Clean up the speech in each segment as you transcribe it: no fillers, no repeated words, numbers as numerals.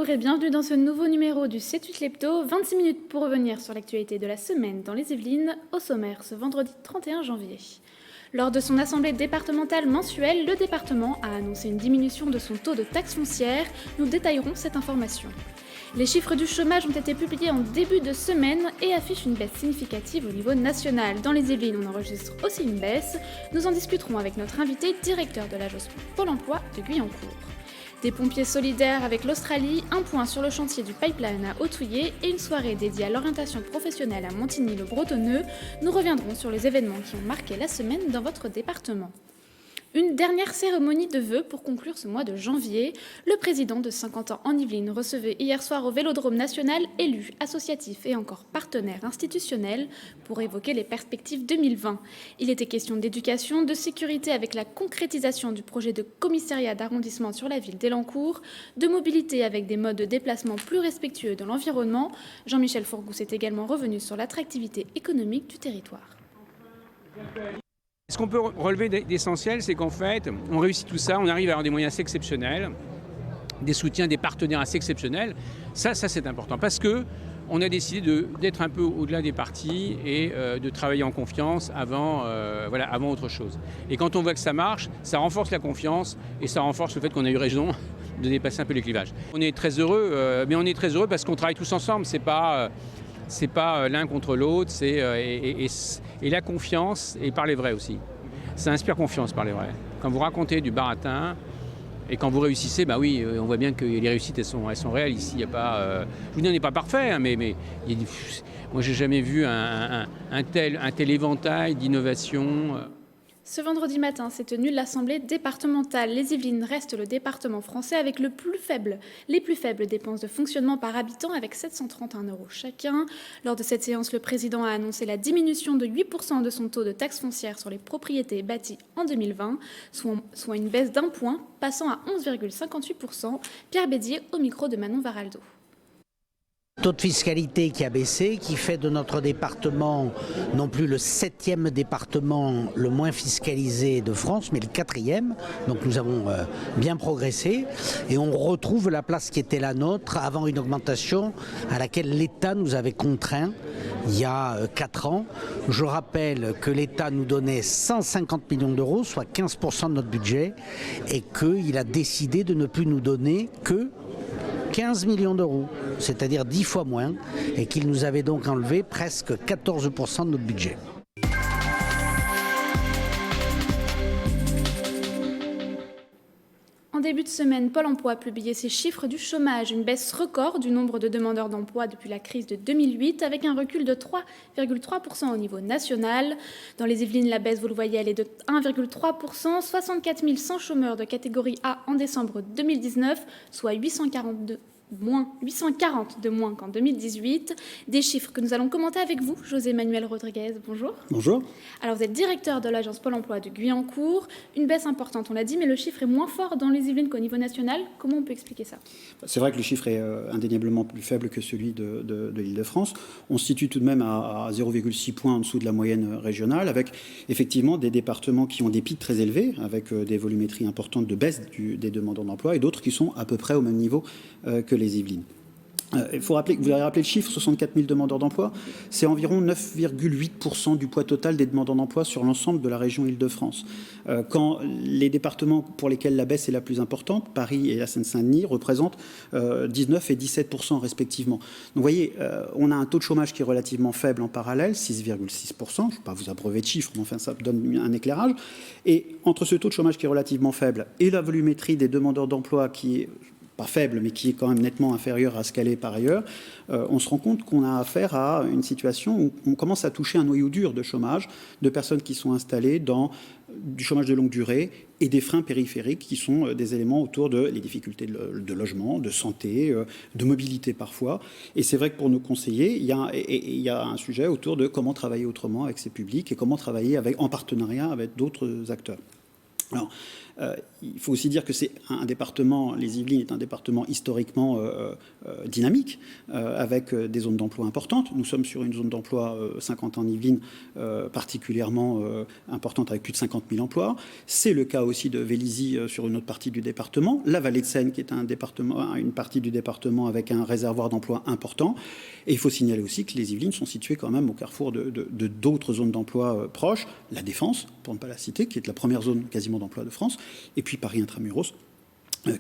Bonjour et bienvenue dans ce nouveau numéro du C'est-tu Klepto, 26 minutes pour revenir sur l'actualité de la semaine dans les Yvelines, au sommaire ce vendredi 31 janvier. Lors de son assemblée départementale mensuelle, le département a annoncé une diminution de son taux de taxe foncière. Nous détaillerons cette information. Les chiffres du chômage ont été publiés en début de semaine et affichent une baisse significative au niveau national. Dans les Yvelines, on enregistre aussi une baisse. Nous en discuterons avec notre invité, directeur de l'agence Pôle emploi de Guyancourt. Des pompiers solidaires avec l'Australie, un point sur le chantier du pipeline à Autouillé et une soirée dédiée à l'orientation professionnelle à Montigny-le-Bretonneux. Nous reviendrons sur les événements qui ont marqué la semaine dans votre département. Une dernière cérémonie de vœux pour conclure ce mois de janvier. Le président de 50 ans en Yvelines recevait hier soir au Vélodrome national élus, associatifs et encore partenaires institutionnels pour évoquer les perspectives 2020. Il était question d'éducation, de sécurité avec la concrétisation du projet de commissariat d'arrondissement sur la ville d'Elancourt, de mobilité avec des modes de déplacement plus respectueux de l'environnement. Jean-Michel Fourgous est également revenu sur l'attractivité économique du territoire. Ce qu'on peut relever d'essentiel, c'est qu'en fait, on réussit tout ça, on arrive à avoir des moyens assez exceptionnels, des soutiens, des partenaires assez exceptionnels. Ça c'est important parce que on a décidé d'être un peu au-delà des partis et de travailler en confiance avant autre chose. Et quand on voit que ça marche, ça renforce la confiance et ça renforce le fait qu'on a eu raison de dépasser un peu les clivages. On est très heureux, mais on est très heureux parce qu'on travaille tous ensemble. C'est pas l'un contre l'autre, et la confiance, et parler vrai aussi. Ça inspire confiance, parler vrai. Quand vous racontez du baratin, et quand vous réussissez, bah oui, on voit bien que les réussites, elles sont réelles. Ici, il n'y a pas... je vous dis, on n'est pas parfait, hein, mais moi, j'ai jamais vu un tel éventail d'innovation. Ce vendredi matin s'est tenue l'Assemblée départementale. Les Yvelines restent le département français avec les plus faibles dépenses de fonctionnement par habitant avec 731 € chacun. Lors de cette séance, le président a annoncé la diminution de 8% de son taux de taxe foncière sur les propriétés bâties en 2020, soit une baisse d'un point, passant à 11,58%. Pierre Bédier au micro de Manon Varaldo. Taux de fiscalité qui a baissé, qui fait de notre département non plus le 7e département le moins fiscalisé de France, mais le 4e. Donc nous avons bien progressé et on retrouve la place qui était la nôtre avant une augmentation à laquelle l'État nous avait contraints il y a 4 ans. Je rappelle que l'État nous donnait 150 millions d'euros, soit 15% de notre budget, et qu'il a décidé de ne plus nous donner que 15 millions d'euros, c'est-à-dire 10 fois moins, et qu'il nous avait donc enlevé presque 14% de notre budget. En début de semaine, Pôle emploi a publié ses chiffres du chômage, une baisse record du nombre de demandeurs d'emploi depuis la crise de 2008, avec un recul de 3,3% au niveau national. Dans les Yvelines, la baisse, vous le voyez, elle est de 1,3%, 64 100 chômeurs de catégorie A en décembre 2019, soit 840 de moins qu'en 2018. Des chiffres que nous allons commenter avec vous, José Manuel Rodriguez. Bonjour. Bonjour. Alors, vous êtes directeur de l'agence Pôle emploi de Guyancourt. Une baisse importante, on l'a dit, mais le chiffre est moins fort dans les Yvelines qu'au niveau national. Comment on peut expliquer ça ? C'est vrai que le chiffre est indéniablement plus faible que celui de l'Île-de-France. On se situe tout de même à 0,6 points en dessous de la moyenne régionale, avec effectivement des départements qui ont des pics très élevés, avec des volumétries importantes de baisse des demandeurs d'emploi, et d'autres qui sont à peu près au même niveau que les Yvelines. Il faut rappeler, vous avez rappelé le chiffre, 64 000 demandeurs d'emploi, c'est environ 9,8% du poids total des demandeurs d'emploi sur l'ensemble de la région Île-de-France. Quand les départements pour lesquels la baisse est la plus importante, Paris et la Seine-Saint-Denis, représentent 19 et 17% respectivement. Donc vous voyez, on a un taux de chômage qui est relativement faible en parallèle, 6,6%, je ne vais pas vous abreuver de chiffres, mais enfin ça donne un éclairage. Et entre ce taux de chômage qui est relativement faible et la volumétrie des demandeurs d'emploi qui est pas faible, mais qui est quand même nettement inférieure à ce qu'elle est par ailleurs, on se rend compte qu'on a affaire à une situation où on commence à toucher un noyau dur de chômage, de personnes qui sont installées dans du chômage de longue durée et des freins périphériques qui sont des éléments autour de les difficultés de logement, de santé, de mobilité parfois. Et c'est vrai que pour nos conseillers, il y a un sujet autour de comment travailler autrement avec ces publics et comment travailler en partenariat avec d'autres acteurs. Alors, Il faut aussi dire que c'est un département, les Yvelines est un département historiquement dynamique, avec des zones d'emploi importantes. Nous sommes sur une zone d'emploi 50 en Yvelines particulièrement importante, avec plus de 50 000 emplois. C'est le cas aussi de Vélizy sur une autre partie du département. La Vallée de Seine, qui est une partie du département avec un réservoir d'emploi important. Et il faut signaler aussi que les Yvelines sont situées quand même au carrefour de d'autres zones d'emploi proches. La Défense, pour ne pas la citer, qui est la première zone quasiment d'emploi de France. Et puis Paris Intramuros,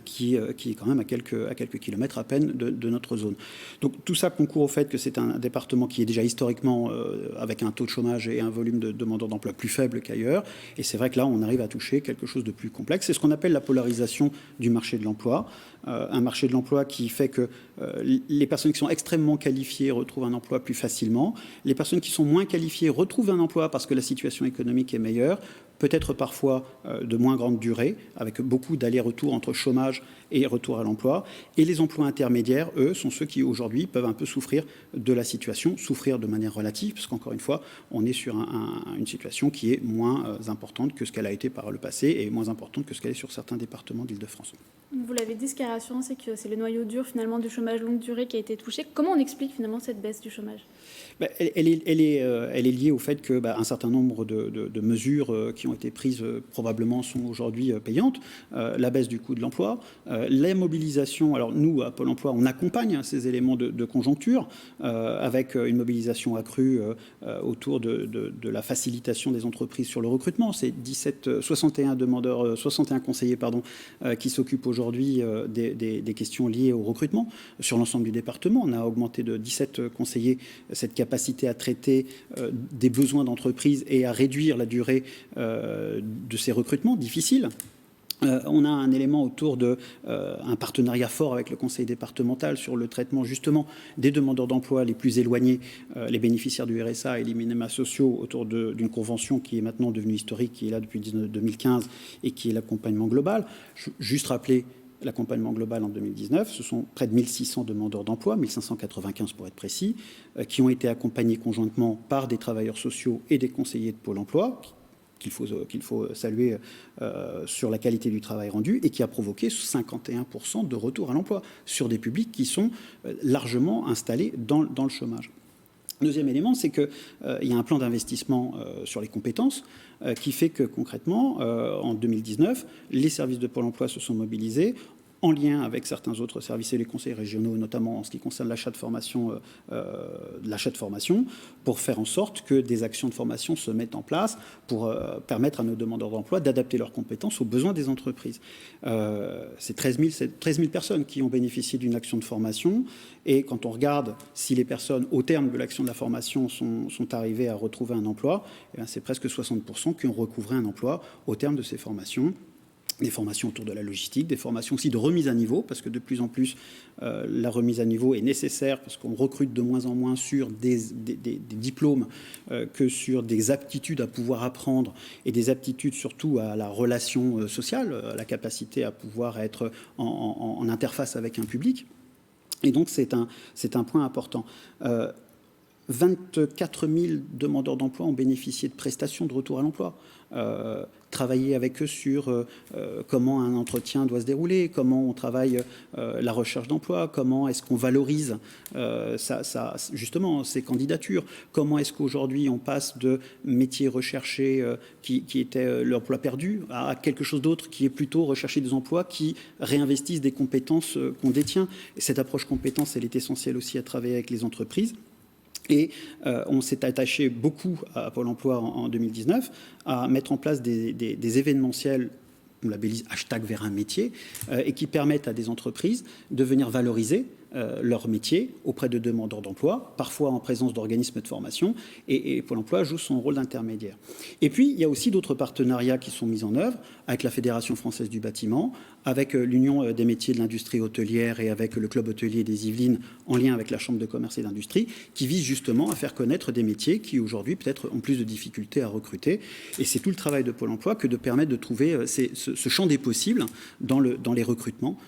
qui est quand même à quelques kilomètres à peine de notre zone. Donc tout ça concourt au fait que c'est un département qui est déjà historiquement avec un taux de chômage et un volume de demandeurs d'emploi plus faible qu'ailleurs. Et c'est vrai que là, on arrive à toucher quelque chose de plus complexe. C'est ce qu'on appelle la polarisation du marché de l'emploi. Un marché de l'emploi qui fait que les personnes qui sont extrêmement qualifiées retrouvent un emploi plus facilement. Les personnes qui sont moins qualifiées retrouvent un emploi parce que la situation économique est meilleure, peut-être parfois de moins grande durée, avec beaucoup d'allers-retours entre chômage et retour à l'emploi. Et les emplois intermédiaires, eux, sont ceux qui aujourd'hui peuvent un peu souffrir de la situation, souffrir de manière relative, parce qu'encore une fois, on est sur une situation qui est moins importante que ce qu'elle a été par le passé et moins importante que ce qu'elle est sur certains départements d'Île-de-France. Vous l'avez dit, ce qui est rassurant, c'est que c'est le noyau dur finalement du chômage longue durée qui a été touché. Comment on explique finalement cette baisse du chômage ? Elle est liée au fait que un certain nombre de mesures qui ont été prises probablement sont aujourd'hui payantes. La baisse du coût de l'emploi, la mobilisation. Alors nous, à Pôle emploi, on accompagne ces éléments de conjoncture avec une mobilisation accrue autour de la facilitation des entreprises sur le recrutement. C'est 61 conseillers qui s'occupent aujourd'hui des questions liées au recrutement. Sur l'ensemble du département, on a augmenté de 17 conseillers cette capacité à traiter des besoins d'entreprise et à réduire la durée de ces recrutements difficiles. On a un élément autour d'un partenariat fort avec le conseil départemental sur le traitement justement des demandeurs d'emploi les plus éloignés, les bénéficiaires du RSA et les minima sociaux, autour d'une convention qui est maintenant devenue historique, qui est là depuis 2015 et qui est l'accompagnement global. Juste rappeler l'accompagnement global en 2019, ce sont près de 1600 demandeurs d'emploi, 1595 pour être précis, qui ont été accompagnés conjointement par des travailleurs sociaux et des conseillers de Pôle emploi, qu'il faut saluer sur la qualité du travail rendu, et qui a provoqué 51% de retour à l'emploi sur des publics qui sont largement installés dans le chômage. Deuxième élément, c'est qu'il y a un plan d'investissement sur les compétences qui fait que concrètement, en 2019, les services de Pôle emploi se sont mobilisés en lien avec certains autres services et les conseils régionaux, notamment en ce qui concerne l'achat de formation, pour faire en sorte que des actions de formation se mettent en place pour permettre à nos demandeurs d'emploi d'adapter leurs compétences aux besoins des entreprises. C'est 13 000 personnes qui ont bénéficié d'une action de formation, et quand on regarde si les personnes, au terme de l'action de la formation, sont arrivées à retrouver un emploi, c'est presque 60% qui ont recouvré un emploi au terme de ces formations. Des formations autour de la logistique, des formations aussi de remise à niveau, parce que de plus en plus, la remise à niveau est nécessaire, parce qu'on recrute de moins en moins sur des diplômes que sur des aptitudes à pouvoir apprendre, et des aptitudes surtout à la relation sociale, à la capacité à pouvoir être en interface avec un public. Et donc, c'est un point important. 24 000 demandeurs d'emploi ont bénéficié de prestations de retour à l'emploi. Travailler avec eux sur comment un entretien doit se dérouler, comment on travaille la recherche d'emploi, comment est-ce qu'on valorise justement ces candidatures, comment est-ce qu'aujourd'hui on passe de métiers recherchés qui étaient l'emploi perdu à quelque chose d'autre qui est plutôt rechercher des emplois qui réinvestissent des compétences qu'on détient. Et cette approche compétence, elle est essentielle aussi à travailler avec les entreprises. Et on s'est attaché beaucoup à Pôle emploi en 2019 à mettre en place des événementiels, on labellise #vers un métier, et qui permettent à des entreprises de venir valoriser leur métier auprès de demandeurs d'emploi, parfois en présence d'organismes de formation, et Pôle emploi joue son rôle d'intermédiaire. Et puis, il y a aussi d'autres partenariats qui sont mis en œuvre avec la Fédération française du bâtiment, avec l'Union des métiers de l'industrie hôtelière et avec le Club hôtelier des Yvelines, en lien avec la Chambre de commerce et d'industrie, qui visent justement à faire connaître des métiers qui, aujourd'hui, peut-être ont plus de difficultés à recruter. Et c'est tout le travail de Pôle emploi que de permettre de trouver ce champ des possibles dans les recrutements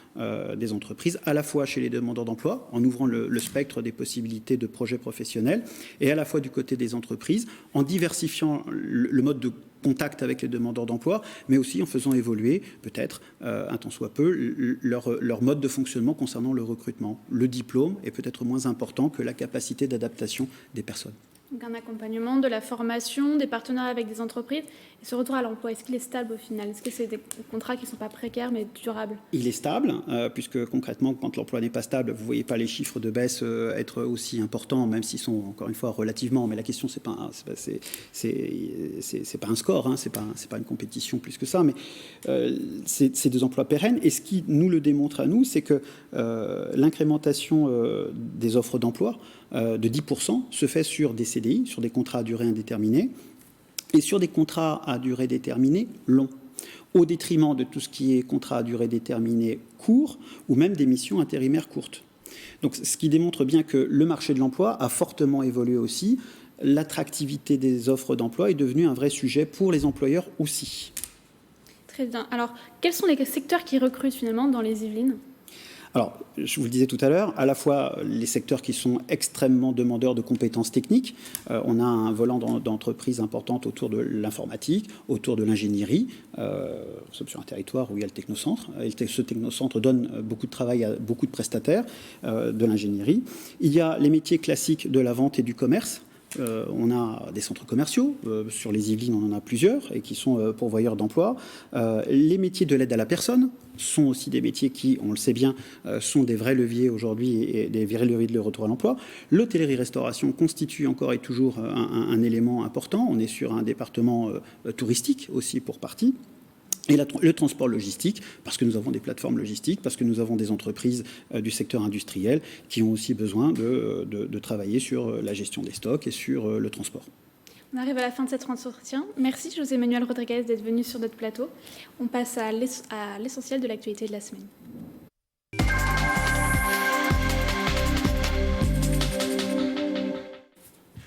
des entreprises, à la fois chez les demandeurs d'emploi, en ouvrant le spectre des possibilités de projets professionnels, et à la fois du côté des entreprises, en diversifiant le mode de contact avec les demandeurs d'emploi, mais aussi en faisant évoluer, peut-être, un tant soit peu, leur mode de fonctionnement concernant le recrutement. Le diplôme est peut-être moins important que la capacité d'adaptation des personnes. Donc un accompagnement, de la formation, des partenariats avec des entreprises. Et ce retour à l'emploi, est-ce qu'il est stable au final? Est-ce que c'est des contrats qui ne sont pas précaires mais durables? Il est stable, puisque concrètement, quand l'emploi n'est pas stable, vous ne voyez pas les chiffres de baisse être aussi importants, même s'ils sont, encore une fois, relativement. Mais la question, c'est pas un score, hein, c'est pas une compétition plus que ça, mais c'est des emplois pérennes. Et ce qui nous le démontre à nous, c'est que l'incrémentation des offres d'emploi de 10% se fait sur des CDI, sur des contrats à durée indéterminée, et sur des contrats à durée déterminée longs, au détriment de tout ce qui est contrat à durée déterminée court, ou même des missions intérimaires courtes. Donc, ce qui démontre bien que le marché de l'emploi a fortement évolué aussi. L'attractivité des offres d'emploi est devenue un vrai sujet pour les employeurs aussi. Très bien. Alors, quels sont les secteurs qui recrutent finalement dans les Yvelines ? Alors, je vous le disais tout à l'heure, à la fois les secteurs qui sont extrêmement demandeurs de compétences techniques. On a un volant d'entreprises importantes autour de l'informatique, autour de l'ingénierie. Nous sommes sur un territoire où il y a le technocentre. Et ce technocentre donne beaucoup de travail à beaucoup de prestataires de l'ingénierie. Il y a les métiers classiques de la vente et du commerce. On a des centres commerciaux, sur les Yvelines on en a plusieurs et qui sont pourvoyeurs d'emplois. Les métiers de l'aide à la personne sont aussi des métiers qui, on le sait bien, sont des vrais leviers aujourd'hui et des vrais leviers de retour à l'emploi. L'hôtellerie-restauration constitue encore et toujours un élément important. On est sur un département touristique aussi pour partie. Et le transport logistique, parce que nous avons des plateformes logistiques, parce que nous avons des entreprises du secteur industriel qui ont aussi besoin de travailler sur la gestion des stocks et sur le transport. On arrive à la fin de cet entretien. Merci José Manuel Rodriguez d'être venu sur notre plateau. On passe à l'essentiel de l'actualité de la semaine.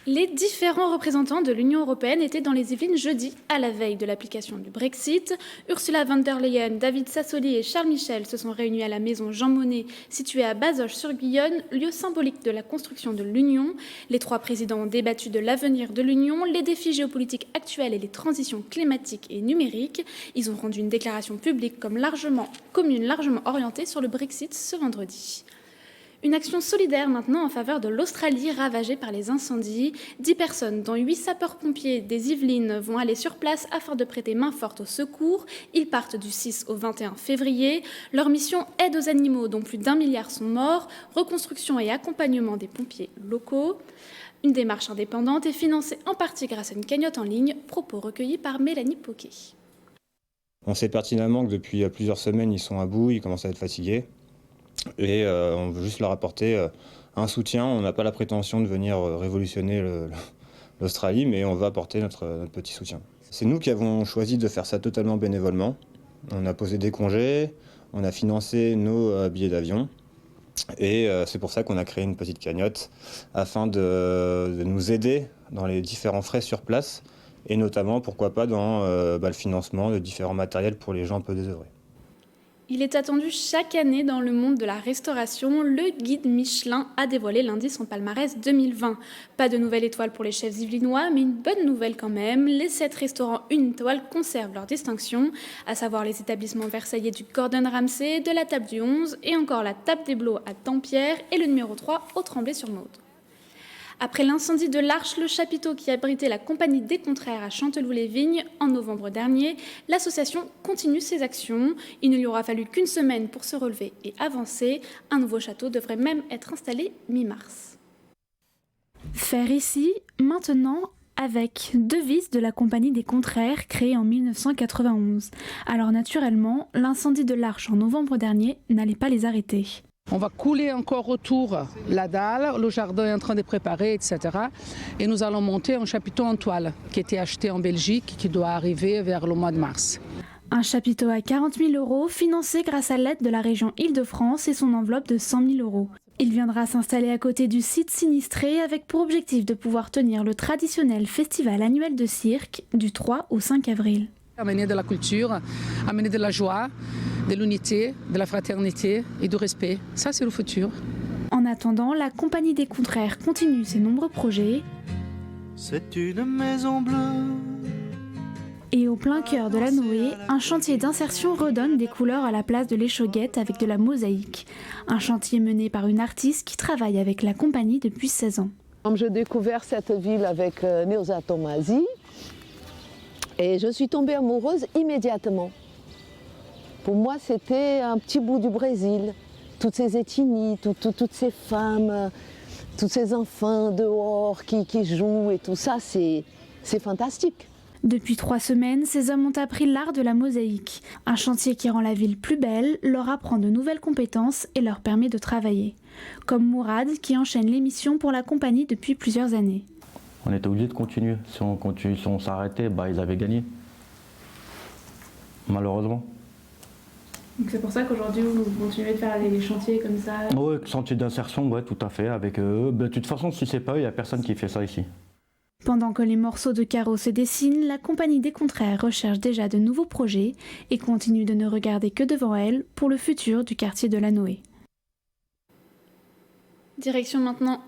Les différents représentants de l'Union européenne étaient dans les Yvelines jeudi, à la veille de l'application du Brexit. Ursula von der Leyen, David Sassoli et Charles Michel se sont réunis à la maison Jean Monnet, située à Bazoches-sur-Guyonne, lieu symbolique de la construction de l'Union. Les trois présidents ont débattu de l'avenir de l'Union, les défis géopolitiques actuels et les transitions climatiques et numériques. Ils ont rendu une déclaration publique commune largement orientée sur le Brexit ce vendredi. Une action solidaire maintenant en faveur de l'Australie ravagée par les incendies. 10 personnes, dont 8 sapeurs-pompiers des Yvelines, vont aller sur place afin de prêter main forte au secours. Ils partent du 6 au 21 février. Leur mission, aide aux animaux dont plus d'1 milliard sont morts, reconstruction et accompagnement des pompiers locaux. Une démarche indépendante est financée en partie grâce à une cagnotte en ligne, propos recueillis par Mélanie Poquet. On sait pertinemment que depuis plusieurs semaines, ils sont à bout, ils commencent à être fatigués. Et on veut juste leur apporter un soutien. On n'a pas la prétention de venir révolutionner l'Australie, mais on va apporter notre petit soutien. C'est nous qui avons choisi de faire ça totalement bénévolement. On a posé des congés, on a financé nos billets d'avion. Et c'est pour ça qu'on a créé une petite cagnotte afin de nous aider dans les différents frais sur place et notamment, pourquoi pas, dans le financement de différents matériels pour les gens un peu désœuvrés. Il est attendu chaque année dans le monde de la restauration. Le guide Michelin a dévoilé lundi son palmarès 2020. Pas de nouvelle étoile pour les chefs yvelinois, mais une bonne nouvelle quand même. Les 7 restaurants une étoile conservent leur distinction, à savoir les établissements versaillais du Gordon Ramsay, de la Table du 11 et encore la Table des Bleaux à Dampierre et le numéro 3 au Tremblay-sur-Maude. Après l'incendie de l'Arche, le chapiteau qui abritait la Compagnie des Contraires à Chanteloup-les-Vignes en novembre dernier, l'association continue ses actions. Il ne lui aura fallu qu'une semaine pour se relever et avancer. Un nouveau château devrait même être installé mi-mars. Faire ici, maintenant, avec devise de la Compagnie des Contraires créée en 1991. Alors naturellement, l'incendie de l'Arche en novembre dernier n'allait pas les arrêter. On va couler encore autour la dalle, le jardin est en train de préparer, etc. Et nous allons monter un chapiteau en toile qui a été acheté en Belgique, qui doit arriver vers le mois de mars. Un chapiteau à 40 000 € financé grâce à l'aide de la région Île-de-France et son enveloppe de 100 000 €. Il viendra s'installer à côté du site sinistré avec pour objectif de pouvoir tenir le traditionnel festival annuel de cirque du 3 au 5 avril. Amener de la culture, amener de la joie, de l'unité, de la fraternité et du respect. Ça, c'est le futur. En attendant, la Compagnie des Contraires continue ses nombreux projets. C'est une maison bleue. Et au plein cœur de la Noé, un chantier d'insertion redonne des couleurs à la place de l'échauguette avec de la mosaïque. Un chantier mené par une artiste qui travaille avec la compagnie depuis 16 ans. J'ai découvert cette ville avec Neuza Tomasi et je suis tombée amoureuse immédiatement. Pour moi, c'était un petit bout du Brésil. Toutes ces ethnies, toutes ces femmes, tous ces enfants dehors qui jouent et tout ça, c'est fantastique. Depuis 3 semaines, ces hommes ont appris l'art de la mosaïque. Un chantier qui rend la ville plus belle, leur apprend de nouvelles compétences et leur permet de travailler. Comme Mourad, qui enchaîne l'émission pour la compagnie depuis plusieurs années. On était obligé de continuer. Si on s'arrêtait, ils avaient gagné. Malheureusement. Donc c'est pour ça qu'aujourd'hui vous continuez de faire des chantiers comme ça? Oui, chantier d'insertion, ouais, tout à fait. Avec eux. De toute façon, si c'est pas eux, il n'y a personne qui fait ça ici. Pendant que les morceaux de carreaux se dessinent, la compagnie des Contraires recherche déjà de nouveaux projets et continue de ne regarder que devant elle pour le futur du quartier de la Noé. Direction maintenant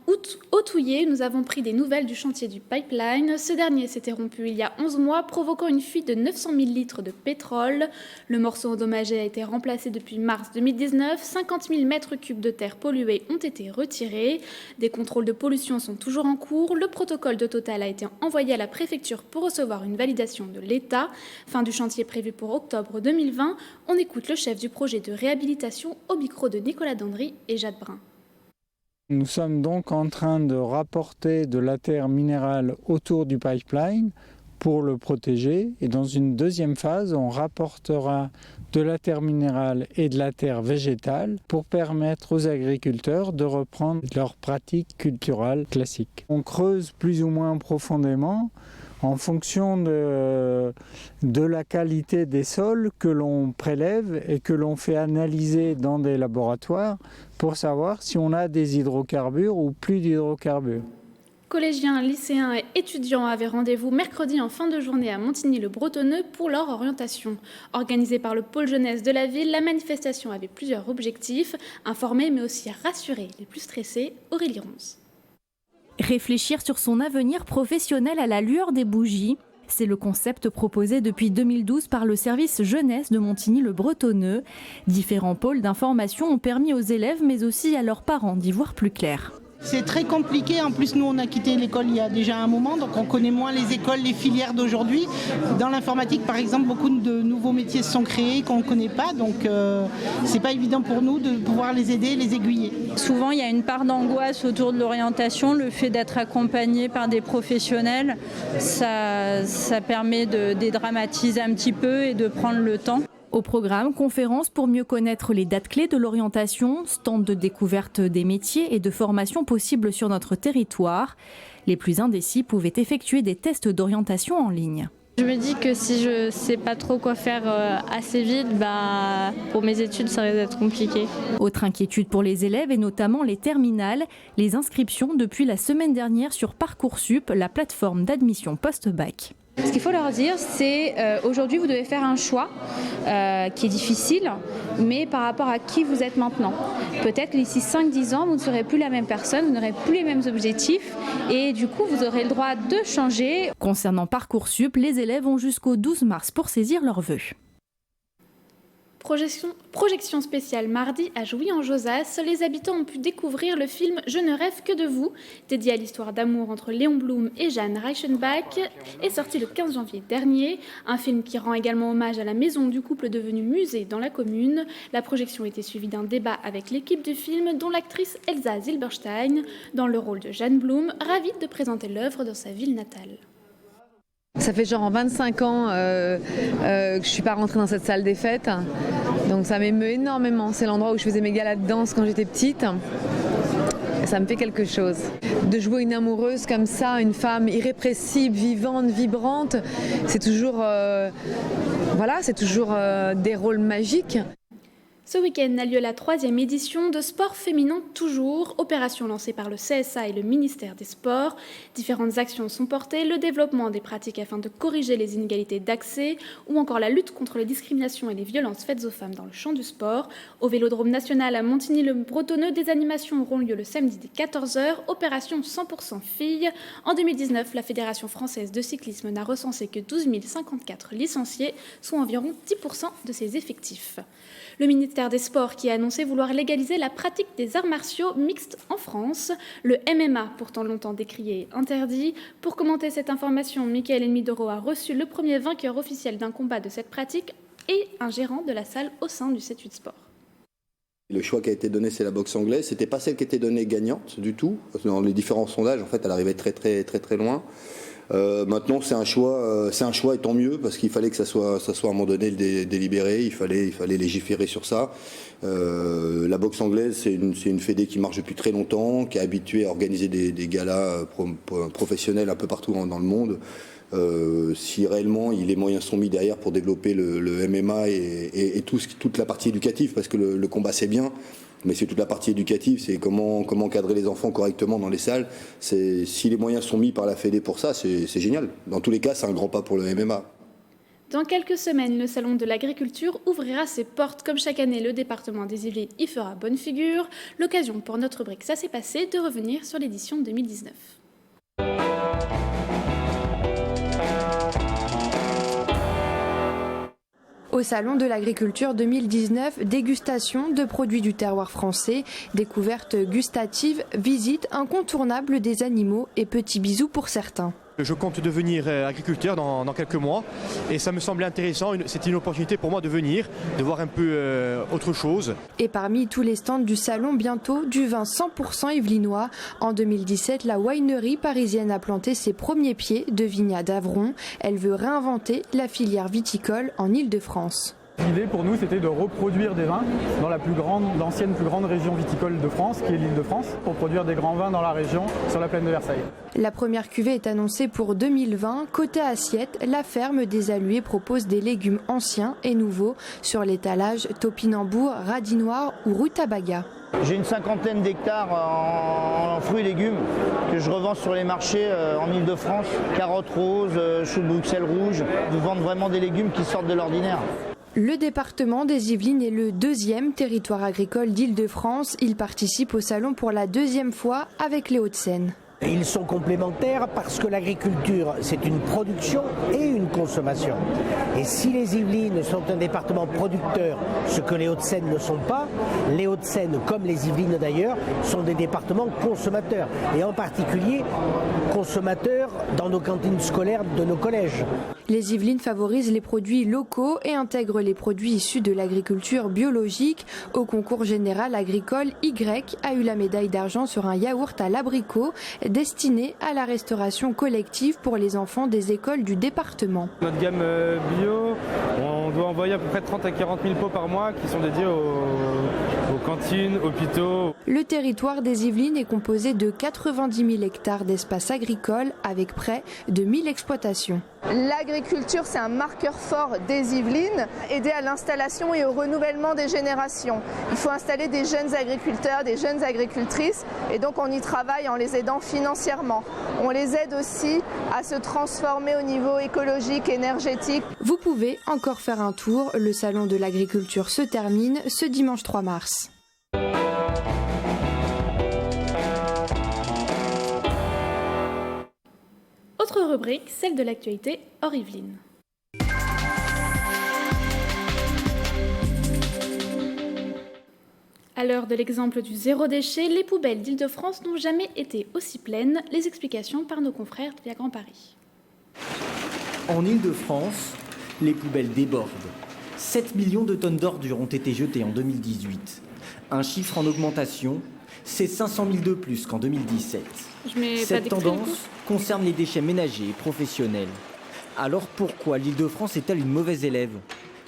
Hautouillé, nous avons pris des nouvelles du chantier du pipeline. Ce dernier s'était rompu il y a 11 mois, provoquant une fuite de 900 000 litres de pétrole. Le morceau endommagé a été remplacé depuis mars 2019. 50 000 mètres cubes de terre polluée ont été retirés. Des contrôles de pollution sont toujours en cours. Le protocole de Total a été envoyé à la préfecture pour recevoir une validation de l'État. Fin du chantier prévu pour octobre 2020. On écoute le chef du projet de réhabilitation au micro de Nicolas Dandry et Jade Brun. Nous sommes donc en train de rapporter de la terre minérale autour du pipeline pour le protéger. Et dans une deuxième phase, on rapportera de la terre minérale et de la terre végétale pour permettre aux agriculteurs de reprendre leurs pratiques culturales classiques. On creuse plus ou moins profondément en fonction de la qualité des sols que l'on prélève et que l'on fait analyser dans des laboratoires pour savoir si on a des hydrocarbures ou plus d'hydrocarbures. Collégiens, lycéens et étudiants avaient rendez-vous mercredi en fin de journée à Montigny-le-Bretonneux pour leur orientation. Organisée par le pôle jeunesse de la ville, la manifestation avait plusieurs objectifs, informer mais aussi rassurer les plus stressés. Aurélie Ronce. Réfléchir sur son avenir professionnel à la lueur des bougies, c'est le concept proposé depuis 2012 par le service jeunesse de Montigny-le-Bretonneux. Différents pôles d'information ont permis aux élèves mais aussi à leurs parents d'y voir plus clair. C'est très compliqué, en plus nous on a quitté l'école il y a déjà un moment, donc on connaît moins les écoles, les filières d'aujourd'hui. Dans l'informatique par exemple, beaucoup de nouveaux métiers se sont créés qu'on ne connaît pas, donc c'est pas évident pour nous de pouvoir les aider, les aiguiller. Souvent il y a une part d'angoisse autour de l'orientation, le fait d'être accompagné par des professionnels, ça permet de dédramatiser un petit peu et de prendre le temps. Au programme, conférences pour mieux connaître les dates clés de l'orientation, stands de découverte des métiers et de formations possibles sur notre territoire. Les plus indécis pouvaient effectuer des tests d'orientation en ligne. Je me dis que si je ne sais pas trop quoi faire assez vite, pour mes études, ça risque d'être compliqué. Autre inquiétude pour les élèves et notamment les terminales, les inscriptions depuis la semaine dernière sur Parcoursup, la plateforme d'admission post-bac. Ce qu'il faut leur dire, c'est aujourd'hui vous devez faire un choix qui est difficile, mais par rapport à qui vous êtes maintenant. Peut-être que d'ici 5-10 ans, vous ne serez plus la même personne, vous n'aurez plus les mêmes objectifs et du coup vous aurez le droit de changer. Concernant Parcoursup, les élèves ont jusqu'au 12 mars pour saisir leurs vœux. Projection spéciale mardi à Jouy-en-Josas, les habitants ont pu découvrir le film « Je ne rêve que de vous », dédié à l'histoire d'amour entre Léon Blum et Jeanne Reichenbach, est sorti le 15 janvier dernier. Un film qui rend également hommage à la maison du couple devenu musée dans la commune. La projection était suivie d'un débat avec l'équipe du film, dont l'actrice Elsa Zilberstein, dans le rôle de Jeanne Blum, ravie de présenter l'œuvre dans sa ville natale. Ça fait genre 25 ans que je ne suis pas rentrée dans cette salle des fêtes, donc ça m'émeut énormément. C'est l'endroit où je faisais mes galas de danse quand j'étais petite. Ça me fait quelque chose. De jouer une amoureuse comme ça, une femme irrépressible, vivante, vibrante, c'est toujours, des rôles magiques. Ce week-end a lieu la 3e édition de Sport Féminin Toujours, opération lancée par le CSA et le ministère des Sports. Différentes actions sont portées, le développement des pratiques afin de corriger les inégalités d'accès ou encore la lutte contre les discriminations et les violences faites aux femmes dans le champ du sport. Au Vélodrome National à Montigny-le-Bretonneux, des animations auront lieu le samedi dès 14h, opération 100% filles. En 2019, la Fédération française de cyclisme n'a recensé que 12 054 licenciés, soit environ 10% de ses effectifs. Le ministère des Sports qui a annoncé vouloir légaliser la pratique des arts martiaux mixtes en France. Le MMA, pourtant longtemps décrié et interdit. Pour commenter cette information, Michael Enmidoro a reçu le premier vainqueur officiel d'un combat de cette pratique et un gérant de la salle au sein du C8 Sport. Le choix qui a été donné, c'est la boxe anglaise. C'était pas celle qui était donnée gagnante du tout. Dans les différents sondages, en fait, elle arrivait très loin. Maintenant, c'est un choix et tant mieux, parce qu'il fallait que ça soit à un moment donné délibéré, il fallait légiférer sur ça. La boxe anglaise, c'est une fédé qui marche depuis très longtemps, qui est habituée à organiser des galas professionnels un peu partout dans le monde. Si réellement les moyens sont mis derrière pour développer le MMA et toute la partie éducative, parce que le combat c'est bien, mais c'est toute la partie éducative, c'est comment encadrer les enfants correctement dans les salles. Si les moyens sont mis par la Fédé pour ça, c'est génial. Dans tous les cas, c'est un grand pas pour le MMA. Dans quelques semaines, le Salon de l'agriculture ouvrira ses portes. Comme chaque année, le département des Yvelines y fera bonne figure. L'occasion pour notre rubrique Ça s'est passé de revenir sur l'édition 2019. Au Salon de l'agriculture 2019, dégustation de produits du terroir français, découvertes gustatives, visite incontournable des animaux et petits bisous pour certains. Je compte devenir agriculteur dans quelques mois et ça me semblait intéressant, c'est une opportunité pour moi de venir, de voir un peu autre chose. Et parmi tous les stands du salon, bientôt du vin 100% yvelinois. En 2017, la winery parisienne a planté ses premiers pieds de vigne à Davron. Elle veut réinventer la filière viticole en Île-de-France. L'idée pour nous, c'était de reproduire des vins dans l'ancienne plus grande région viticole de France, qui est l'Île-de-France, pour produire des grands vins dans la région, sur la plaine de Versailles. La première cuvée est annoncée pour 2020. Côté assiette, la ferme des Alluets propose des légumes anciens et nouveaux sur l'étalage topinambour, radis noir ou rutabaga. J'ai une 50aine d'hectares en fruits et légumes que je revends sur les marchés en Île-de-France. Carottes roses, choux de Bruxelles rouges. Nous vendons vraiment des légumes qui sortent de l'ordinaire. Le département des Yvelines est le deuxième territoire agricole d'Île-de-France. Il participe au salon pour la deuxième fois avec les Hauts-de-Seine. Ils sont complémentaires parce que l'agriculture, c'est une production et une consommation. Et si les Yvelines sont un département producteur, ce que les Hauts-de-Seine ne sont pas, les Hauts-de-Seine, comme les Yvelines d'ailleurs, sont des départements consommateurs. Et en particulier, consommateurs dans nos cantines scolaires de nos collèges. Les Yvelines favorisent les produits locaux et intègrent les produits issus de l'agriculture biologique. Au concours général agricole, Y a eu la médaille d'argent sur un yaourt à l'abricot destiné à la restauration collective pour les enfants des écoles du département. Notre gamme bio, on doit envoyer à peu près 30 à 40 000 pots par mois qui sont dédiés aux cantines, hôpitaux. Le territoire des Yvelines est composé de 90 000 hectares d'espace agricole avec près de 1000 exploitations. L'agriculture, c'est un marqueur fort des Yvelines, aider à l'installation et au renouvellement des générations. Il faut installer des jeunes agriculteurs, des jeunes agricultrices, et donc on y travaille en les aidant financièrement. On les aide aussi à se transformer au niveau écologique, énergétique. Vous pouvez encore faire un tour, le salon de l'agriculture se termine ce dimanche 3 mars. Autre rubrique, celle de l'actualité hors Yvelines. À l'heure de l'exemple du zéro déchet, les poubelles d'Île-de-France n'ont jamais été aussi pleines. Les explications par nos confrères via Grand Paris. En Île-de-France, les poubelles débordent. 7 millions de tonnes d'ordures ont été jetées en 2018. Un chiffre en augmentation, c'est 500 000 de plus qu'en 2017. Cette tendance concerne les déchets ménagers et professionnels. Alors pourquoi l'Île-de-France est-elle une mauvaise élève?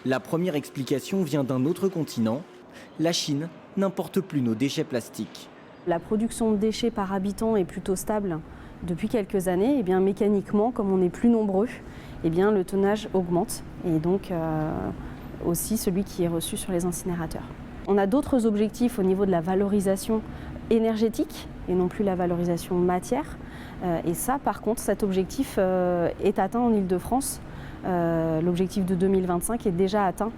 La première explication vient d'un autre continent. La Chine n'importe plus nos déchets plastiques. La production de déchets par habitant est plutôt stable depuis quelques années. Et bien, mécaniquement, comme on est plus nombreux, et bien, le tonnage augmente. Et donc aussi celui qui est reçu sur les incinérateurs. On a d'autres objectifs au niveau de la valorisation énergétique et non plus la valorisation matière. Et ça, par contre, cet objectif est atteint en Île-de-France. L'objectif de 2025 est déjà atteint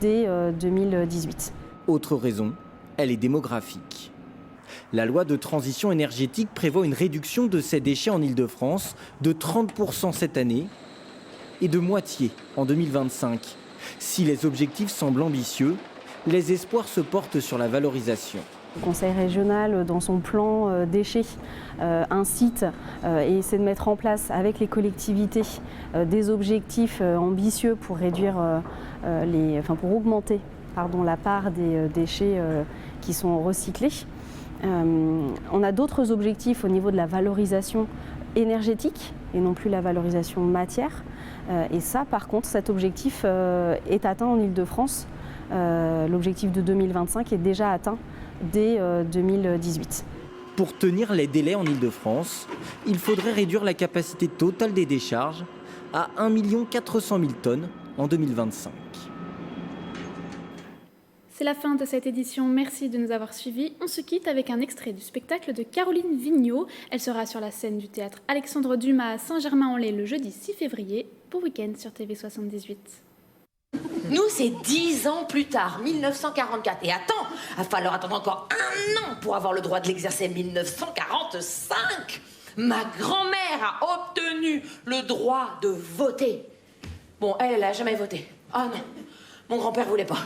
dès 2018. Autre raison, elle est démographique. La loi de transition énergétique prévoit une réduction de ces déchets en Île-de-France de 30% cette année et de moitié en 2025. Si les objectifs semblent ambitieux, les espoirs se portent sur la valorisation. Le Conseil régional, dans son plan déchets, incite et essaie de mettre en place avec les collectivités des objectifs ambitieux pour réduire pour augmenter la part des déchets qui sont recyclés. On a d'autres objectifs au niveau de la valorisation énergétique et non plus la valorisation matière. Et ça, par contre, cet objectif est atteint en Île-de-France. L'objectif de 2025 est déjà atteint dès 2018. Pour tenir les délais en Île-de-France, il faudrait réduire la capacité totale des décharges à 1 400 000 tonnes en 2025. C'est la fin de cette édition, merci de nous avoir suivis. On se quitte avec un extrait du spectacle de Caroline Vigneault. Elle sera sur la scène du théâtre Alexandre Dumas à Saint-Germain-en-Laye le jeudi 6 février, pour Week-end sur TV78. Nous, c'est 10 ans plus tard, 1944. Et attends, il va falloir attendre encore 1 an pour avoir le droit de l'exercer. 1945, ma grand-mère a obtenu le droit de voter. Bon, elle a jamais voté. Ah non, mon grand-père voulait pas.